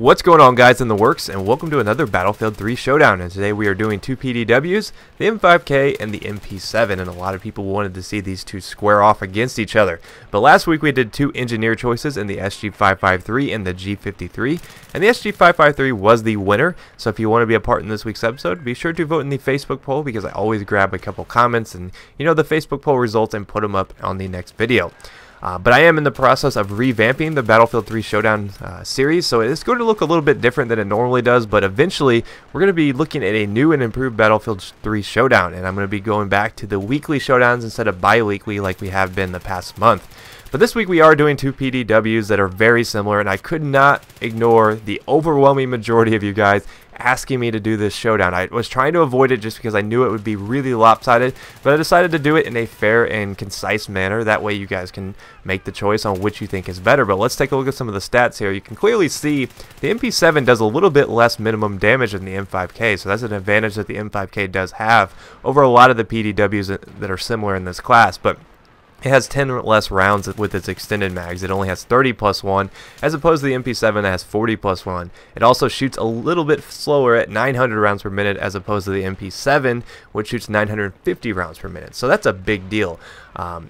What's going on, guys in the works, and welcome to another Battlefield 3 Showdown. And today we are doing two PDWs, the M5K and the MP7, and a lot of people wanted to see these two square off against each other. But last week we did two engineer choices in the SG553 and the G53, and the SG553 was the winner. So if you want to be a part in this week's episode, be sure to vote in the Facebook poll, because I always grab a couple comments and the Facebook poll results and put them up on the next video. But I am in the process of revamping the Battlefield 3 Showdown series, so it's going to look a little bit different than it normally does, but eventually we're going to be looking at a new and improved Battlefield 3 Showdown, and I'm going to be going back to the weekly showdowns instead of bi-weekly like we have been the past month. But this week we are doing two PDWs that are very similar, and I could not ignore the overwhelming majority of you guys asking me to do this showdown. I was trying to avoid it just because I knew it would be really lopsided, but I decided to do it in a fair and concise manner. That way you guys can make the choice on which you think is better. But let's take a look at some of the stats here. You can clearly see the MP7 does a little bit less minimum damage than the M5K, so that's an advantage that the M5K does have over a lot of the PDWs that are similar in this class. But it has 10 less rounds with its extended mags. It only has 30 plus 1, as opposed to the MP7 that has 40 plus 1. It also shoots a little bit slower at 900 rounds per minute, as opposed to the MP7, which shoots 950 rounds per minute. So that's a big deal.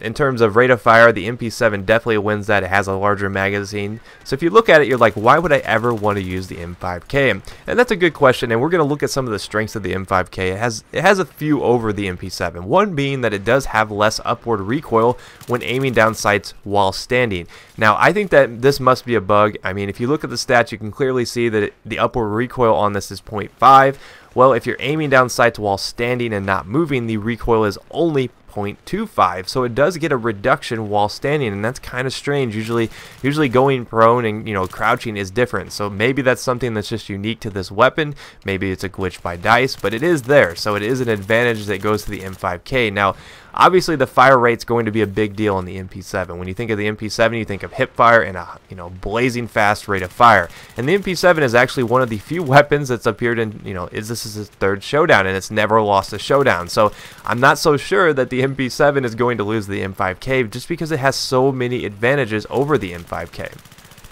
In terms of rate of fire, the MP7 definitely wins that. It has a larger magazine. So if you look at it, you're like, why would I ever want to use the M5K? And that's a good question, and we're going to look at some of the strengths of the M5K. It has a few over the MP7. One being that it does have less upward recoil when aiming down sights while standing. Now, I think that this must be a bug. I mean, if you look at the stats, you can clearly see that the upward recoil on this is 0.5. Well, if you're aiming down sights while standing and not moving, the recoil is only 0.25, so it does get a reduction while standing, and that's kind of strange. Usually going prone and crouching is different, so maybe that's something that's just unique to this weapon. Maybe it's a glitch by DICE, but it is there, so it is an advantage that goes to the M5K. Now, obviously the fire rate's going to be a big deal in the MP7. When you think of the MP7, you think of hip fire and a blazing fast rate of fire, and the MP7 is actually one of the few weapons that's appeared in this is its third showdown, and it's never lost a showdown. So I'm not so sure that the MP7 is going to lose the M5K, just because it has so many advantages over the M5K.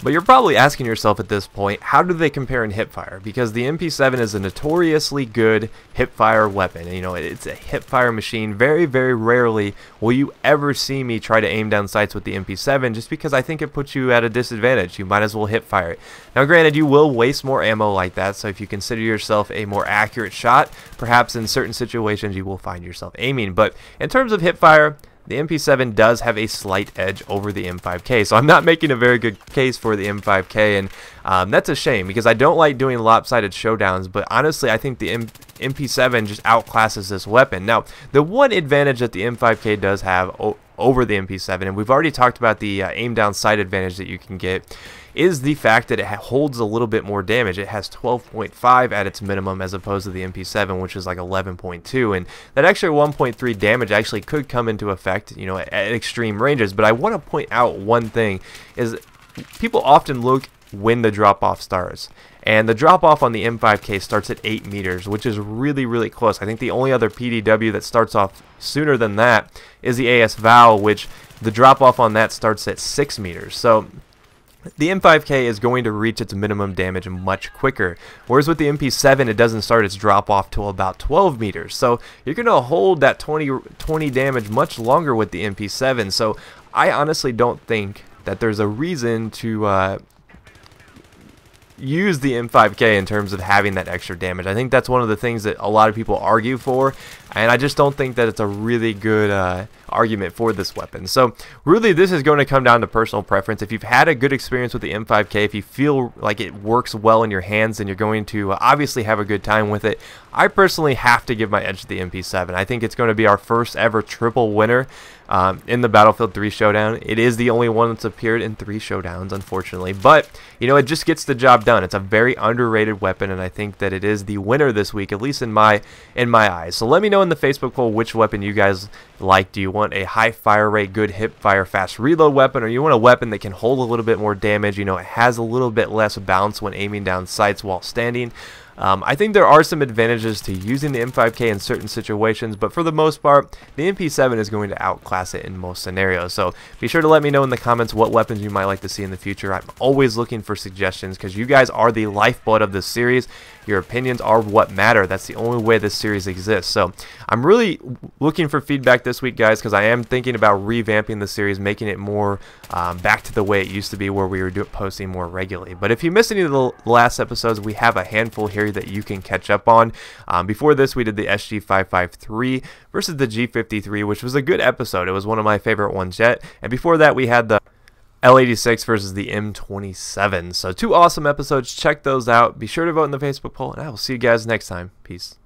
But you're probably asking yourself at this point, how do they compare in hipfire? Because the MP7 is a notoriously good hipfire weapon. It's a hipfire machine. Very, very rarely will you ever see me try to aim down sights with the MP7, just because I think it puts you at a disadvantage. You might as well hipfire it. Now, granted, you will waste more ammo like that, so if you consider yourself a more accurate shot, perhaps in certain situations you will find yourself aiming. But in terms of hipfire, the MP7 does have a slight edge over the M5K, so I'm not making a very good case for the M5K, and that's a shame, because I don't like doing lopsided showdowns, but honestly I think the MP7 just outclasses this weapon. Now, the one advantage that the M5K does have over the MP7, and we've already talked about the aim down sight advantage that you can get, is the fact that it holds a little bit more damage. It has 12.5 at its minimum, as opposed to the MP7, which is like 11.2, and that extra 1.3 damage actually could come into effect at extreme ranges. But I want to point out one thing, is people often look when the drop off starts, and the drop off on the M5K starts at 8 meters, which is really, really close. I think the only other PDW that starts off sooner than that is the AS Val, which the drop off on that starts at 6 meters. So the M5K is going to reach its minimum damage much quicker, whereas with the MP7 it doesn't start its drop off till about 12 meters. So you're going to hold that 20 damage much longer with the MP7. So I honestly don't think that there's a reason to use the M5K in terms of having that extra damage. I think that's one of the things that a lot of people argue for, and I just don't think that it's a really good argument for this weapon. So really, this is going to come down to personal preference. If you've had a good experience with the M5K, if you feel like it works well in your hands, then you're going to obviously have a good time with it. I personally have to give my edge to the MP7. I think it's going to be our first ever triple winner in the Battlefield 3 Showdown. It is the only one that's appeared in 3 showdowns, unfortunately, but it just gets the job done. It's a very underrated weapon, and I think that it is the winner this week, at least in my eyes. So let me know in the Facebook poll which weapon you guys like. Do you want a high fire rate, good hip fire, fast reload weapon, or you want a weapon that can hold a little bit more damage? It has a little bit less bounce when aiming down sights while standing. I think there are some advantages to using the M5K in certain situations, but for the most part, the MP7 is going to outclass it in most scenarios. So be sure to let me know in the comments what weapons you might like to see in the future. I'm always looking for suggestions because you guys are the lifeblood of this series. Your opinions are what matter. That's the only way this series exists. So I'm really looking for feedback this week, guys, because I am thinking about revamping the series, making it more back to the way it used to be, where we were posting more regularly. But if you missed any of the last episodes, we have a handful here that you can catch up on. Before this, we did the SG553 versus the G53, which was a good episode. It was one of my favorite ones yet. And before that, we had the L86 versus the M27. So 2 awesome episodes. Check those out. Be sure to vote in the Facebook poll, and I will see you guys next time. Peace.